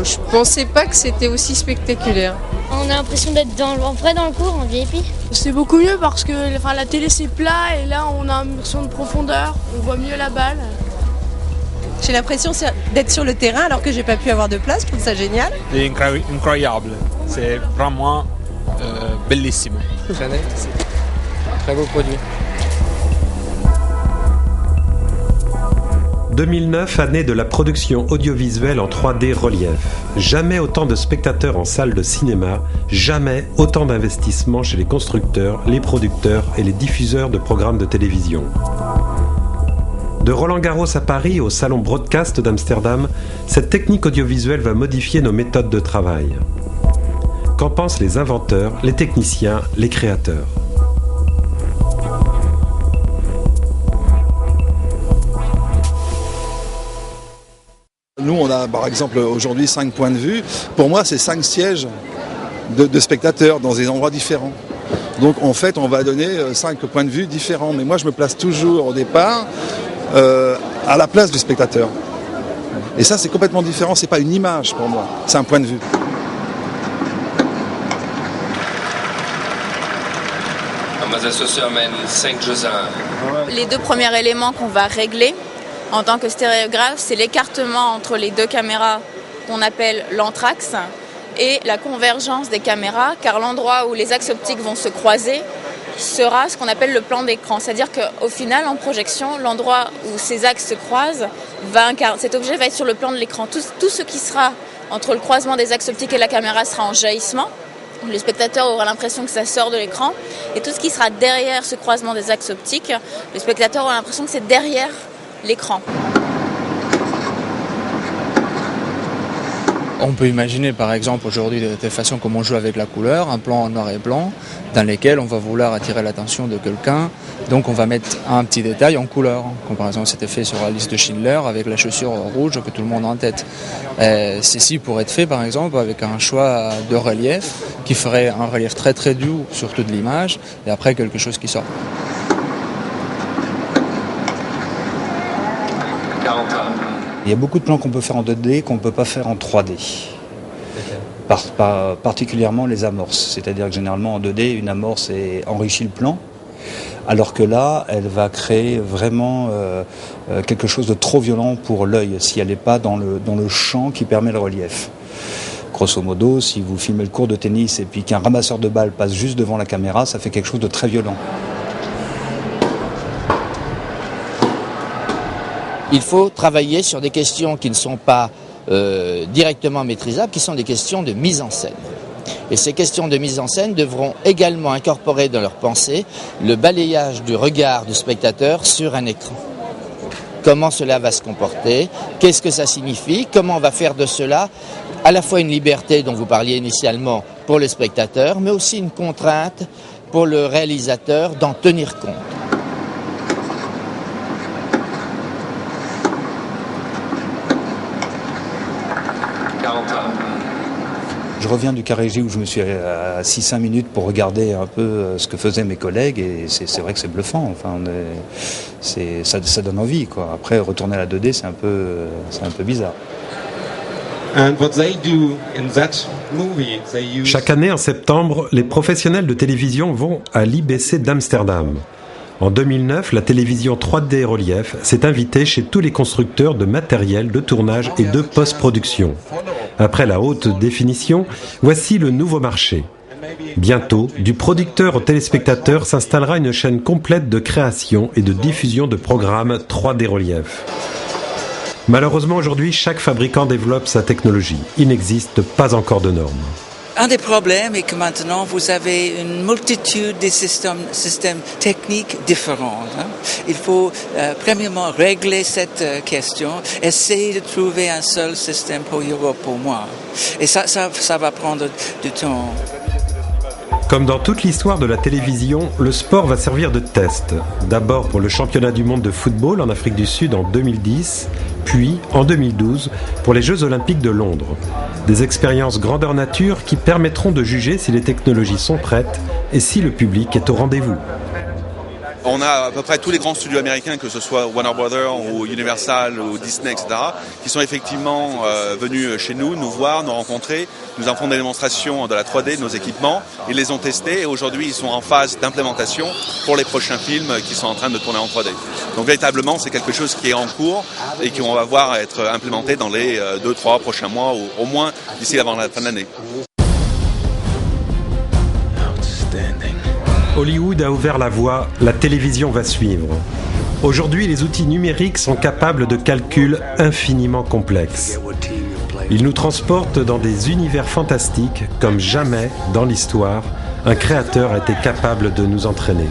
Je pensais pas que c'était aussi spectaculaire. On a l'impression d'être en vrai dans le cours, en VIP. C'est beaucoup mieux parce que la télé c'est plat et là on a une impression de profondeur, on voit mieux la balle. J'ai l'impression d'être sur le terrain alors que j'ai pas pu avoir de place, je trouve ça génial. C'est incroyable, c'est vraiment bellissimo. C'est très beau produit. 2009, année de la production audiovisuelle en 3D relief. Jamais autant de spectateurs en salle de cinéma, jamais autant d'investissements chez les constructeurs, les producteurs et les diffuseurs de programmes de télévision. De Roland-Garros à Paris au salon Broadcast d'Amsterdam, cette technique audiovisuelle va modifier nos méthodes de travail. Qu'en pensent les inventeurs, les techniciens, les créateurs ? Nous, on a par exemple aujourd'hui 5 points de vue. Pour moi, c'est 5 sièges de spectateurs dans des endroits différents. Donc en fait, on va donner 5 points de vue différents. Mais moi, je me place toujours au départ à la place du spectateur. Et ça, c'est complètement différent. C'est pas une image pour moi, c'est un point de vue. Les 2 premiers éléments qu'on va régler en tant que stéréographe, c'est l'écartement entre les 2 caméras qu'on appelle l'anthrax et la convergence des caméras, car l'endroit où les axes optiques vont se croiser sera ce qu'on appelle le plan d'écran. C'est-à-dire qu'au final, en projection, l'endroit où ces axes se croisent, cet objet va être sur le plan de l'écran. Tout ce qui sera entre le croisement des axes optiques et la caméra sera en jaillissement. Le spectateur aura l'impression que ça sort de l'écran. Et tout ce qui sera derrière ce croisement des axes optiques, le spectateur aura l'impression que c'est derrière l'écran. On peut imaginer par exemple aujourd'hui de façon comme on joue avec la couleur, un plan en noir et blanc dans lequel on va vouloir attirer l'attention de quelqu'un, donc on va mettre un petit détail en couleur, comme par exemple c'était fait sur la liste de Schindler avec la chaussure rouge que tout le monde a en tête. Ceci pourrait être fait par exemple avec un choix de relief qui ferait un relief très très doux sur toute l'image et après quelque chose qui sort. Il y a beaucoup de plans qu'on peut faire en 2D qu'on ne peut pas faire en 3D. Particulièrement les amorces. C'est-à-dire que généralement en 2D, une amorce enrichit le plan, alors que là, elle va créer vraiment quelque chose de trop violent pour l'œil, si elle n'est pas dans le champ qui permet le relief. Grosso modo, si vous filmez le court de tennis et puis qu'un ramasseur de balles passe juste devant la caméra, ça fait quelque chose de très violent. Il faut travailler sur des questions qui ne sont pas directement maîtrisables, qui sont des questions de mise en scène. Et ces questions de mise en scène devront également incorporer dans leur pensée le balayage du regard du spectateur sur un écran. Comment cela va se comporter, qu'est-ce que ça signifie, comment on va faire de cela à la fois une liberté dont vous parliez initialement pour le spectateur, mais aussi une contrainte pour le réalisateur d'en tenir compte. Je reviens du Carré J où je me suis assis 5 minutes pour regarder un peu ce que faisaient mes collègues et c'est vrai que c'est bluffant. Enfin, ça donne envie, quoi. Après, retourner à la 2D, c'est un peu bizarre. Chaque année en septembre, les professionnels de télévision vont à l'IBC d'Amsterdam. En 2009, la télévision 3D relief s'est invitée chez tous les constructeurs de matériel de tournage et de post-production. Après la haute définition, voici le nouveau marché. Bientôt, du producteur au téléspectateur s'installera une chaîne complète de création et de diffusion de programmes 3D relief. Malheureusement, aujourd'hui, chaque fabricant développe sa technologie. Il n'existe pas encore de normes. Un des problèmes est que maintenant, vous avez une multitude de systèmes techniques différents. Il faut premièrement régler cette question, essayer de trouver un seul système pour moi. Et ça va prendre du temps. Comme dans toute l'histoire de la télévision, le sport va servir de test. D'abord pour le championnat du monde de football en Afrique du Sud en 2010, puis en 2012 pour les Jeux Olympiques de Londres. Des expériences grandeur nature qui permettront de juger si les technologies sont prêtes et si le public est au rendez-vous. On a à peu près tous les grands studios américains, que ce soit Warner Brothers ou Universal ou Disney, etc., qui sont effectivement venus chez nous, nous voir, nous rencontrer. Nous en font des démonstrations de la 3D de nos équipements. Ils les ont testés et aujourd'hui ils sont en phase d'implémentation pour les prochains films qui sont en train de tourner en 3D. Donc véritablement c'est quelque chose qui est en cours et qu'on va voir être implémenté dans les 2-3 prochains mois ou au moins d'ici avant la fin de l'année. Hollywood a ouvert la voie, la télévision va suivre. Aujourd'hui, les outils numériques sont capables de calculs infiniment complexes. Ils nous transportent dans des univers fantastiques comme jamais dans l'histoire, un créateur a été capable de nous entraîner.